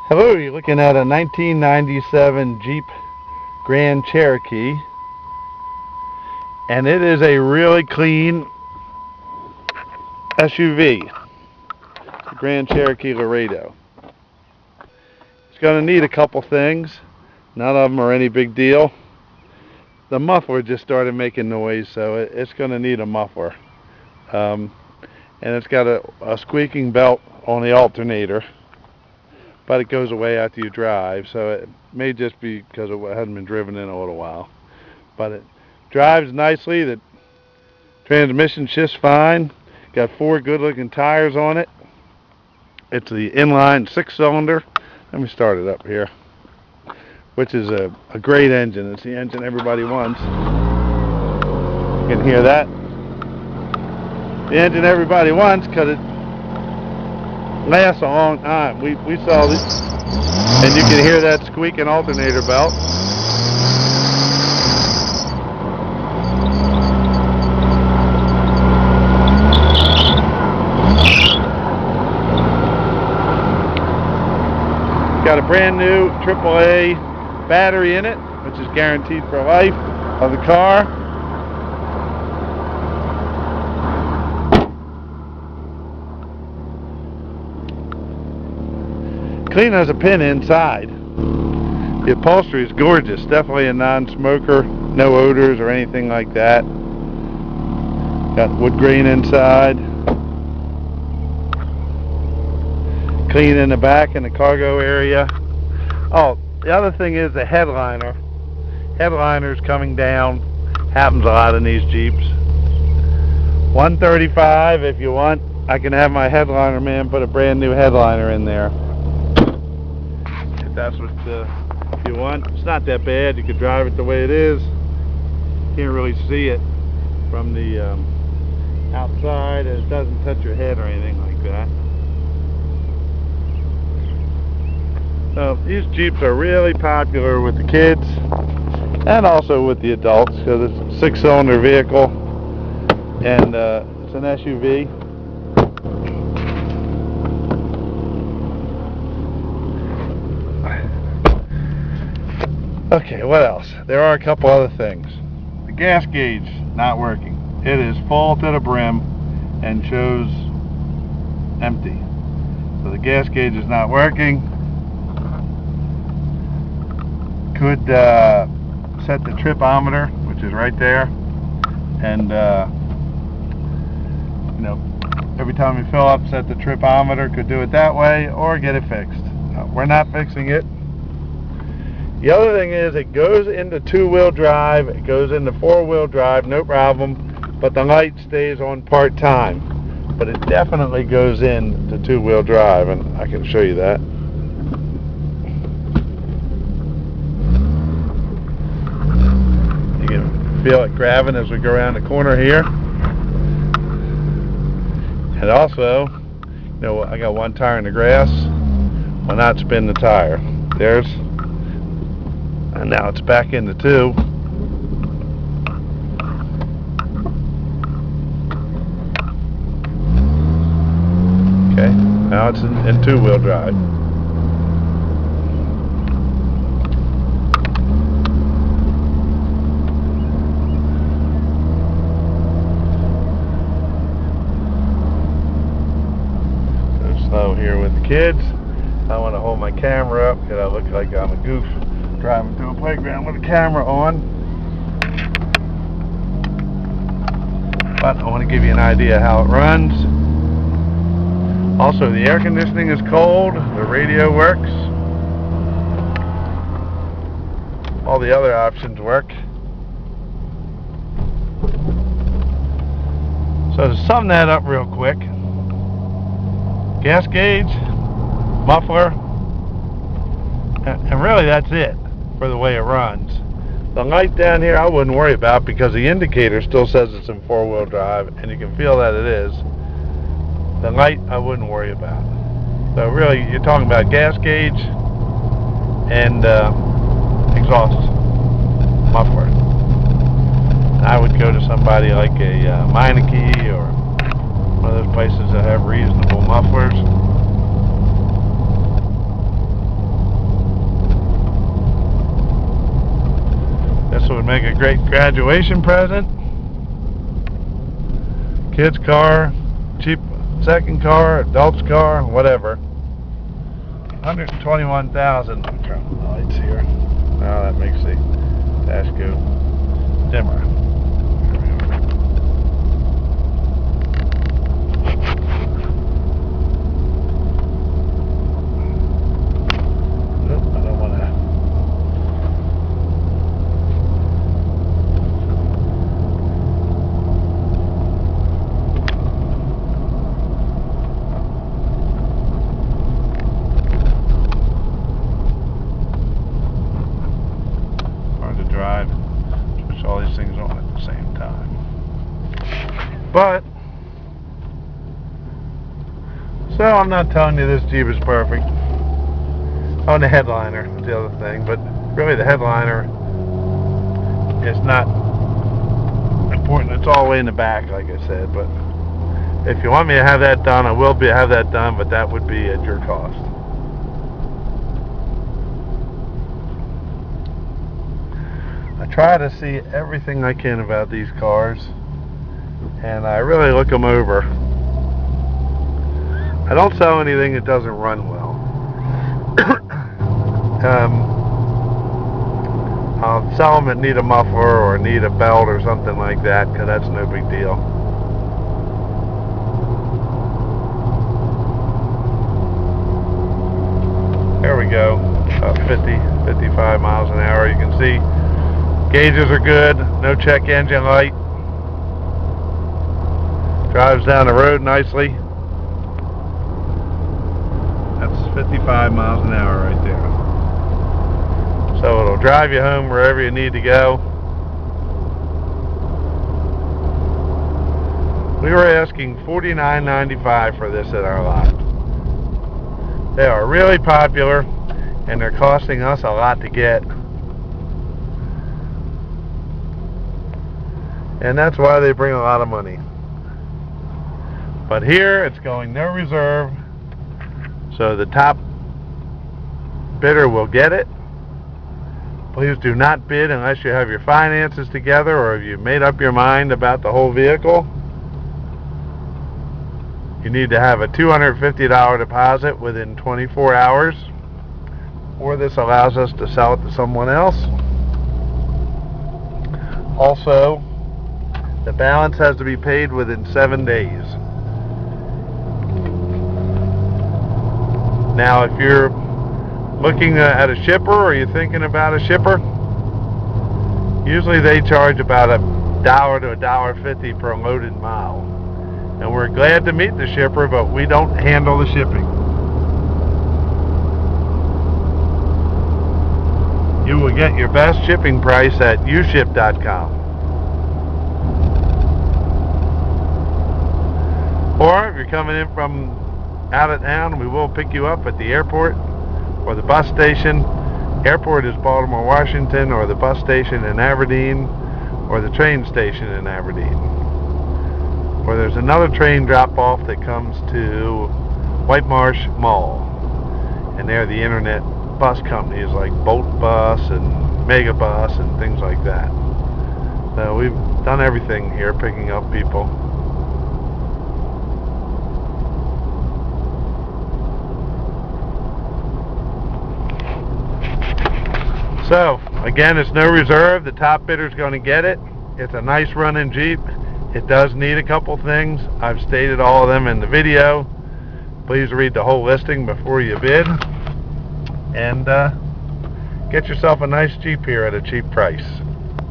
Hello, you're looking at a 1997 Jeep Grand Cherokee, and it is a really clean SUV, the Grand Cherokee Laredo. It's going to need a couple things. None of them are any big deal. The muffler just started making noise, so it's going to need a muffler. And it's got a squeaking belt on the alternator, but it goes away after you drive, so it may just be because it hasn't been driven in a little while. But it drives nicely. The transmission's just fine. Got 4 good looking tires on it. It's the inline 6-cylinder. Let me start it up here, which is a great engine. It's the engine everybody wants. You can hear that. The engine everybody wants because it lasts a long time. We saw this, and you can hear that squeaking alternator belt. Got a brand new AAA battery in it, which is guaranteed for life of the car. Clean as a pin inside. The upholstery is gorgeous. Definitely a non-smoker. No odors or anything like that. Got wood grain inside. Clean in the back in the cargo area. Oh, the other thing is the headliner. Headliner's coming down. Happens a lot in these Jeeps. $135 if you want. I can have my headliner man put a brand new headliner in there. If that's what you want. It's not that bad. You could drive it the way it is. Can't really see it from the outside. It doesn't touch your head or anything like that. So these Jeeps are really popular with the kids and also with the adults because it's a 6-cylinder vehicle and it's an SUV. Okay, what else? There are a couple other things. The gas gauge not working. It is full to the brim and shows empty. So the gas gauge is not working. Could set the tripometer, which is right there, and every time you fill up, set the tripometer. Could do it that way or get it fixed. We're not fixing it. The other thing is it goes into 2-wheel drive, it goes into 4-wheel drive, no problem, but the light stays on part-time. But it definitely goes into 2-wheel drive, and I can show you that. You can feel it grabbing as we go around the corner here. And also, I got one tire in the grass. Why not spin the tire? There's. And now it's back into 2. Okay, now it's in 2-wheel drive. So slow here with the kids. I want to hold my camera up because I look like I'm a goof driving through a playground with a camera on. But I want to give you an idea how it runs. Also, the air conditioning is cold, the radio works, all the other options work. So to sum that up real quick, gas gauge, muffler, and really that's it for the way it runs. The light down here I wouldn't worry about because the indicator still says it's in 4-wheel drive and you can feel that it is. The light I wouldn't worry about. So really you're talking about gas gauge and exhaust muffler. And I would go to somebody like a Meineke or one of those places that have reasonable mufflers. great graduation present. Kid's car, cheap second car, adult's car, whatever. 121,000. Turn on the lights here. Now that makes the dash go dimmer. Drive, switch all these things on at the same time. But so I'm not telling you this Jeep is perfect. Oh, and the headliner is the other thing, but really the headliner is not important. It's all the way in the back, like I said. But if you want me to have that done, I will have that done, but that would be at your cost. I try to see everything I can about these cars, and I really look them over. I don't sell anything that doesn't run well. I'll sell them that need a muffler or need a belt or something like that, because that's no big deal. There we go, about 55 miles an hour. You can see gauges are good, no check engine light. Drives down the road nicely. That's 55 miles an hour right there. So it'll drive you home wherever you need to go. We were asking $49.95 for this at our lot. They are really popular, and they're costing us a lot to get. And that's why they bring a lot of money. But here it's going no reserve, so the top bidder will get it. Please do not bid unless you have your finances together or if you've made up your mind about the whole vehicle. You need to have a $250 deposit within 24 hours, or this allows us to sell it to someone else. Also, the balance has to be paid within 7 days. Now, if you're looking at a shipper or you're thinking about a shipper, usually they charge about $1 to $1.50 per loaded mile. And we're glad to meet the shipper, but we don't handle the shipping. You will get your best shipping price at uship.com. Or if you're coming in from out of town, we will pick you up at the airport or the bus station. Airport is Baltimore, Washington, or the bus station in Aberdeen, or the train station in Aberdeen. Or there's another train drop-off that comes to White Marsh Mall, and they're the internet bus companies like Bolt Bus and Megabus and things like that. So we've done everything here, picking up people. So, again, it's no reserve. The top bidder's going to get it. It's a nice running Jeep. It does need a couple things. I've stated all of them in the video. Please read the whole listing before you bid. And get yourself a nice Jeep here at a cheap price.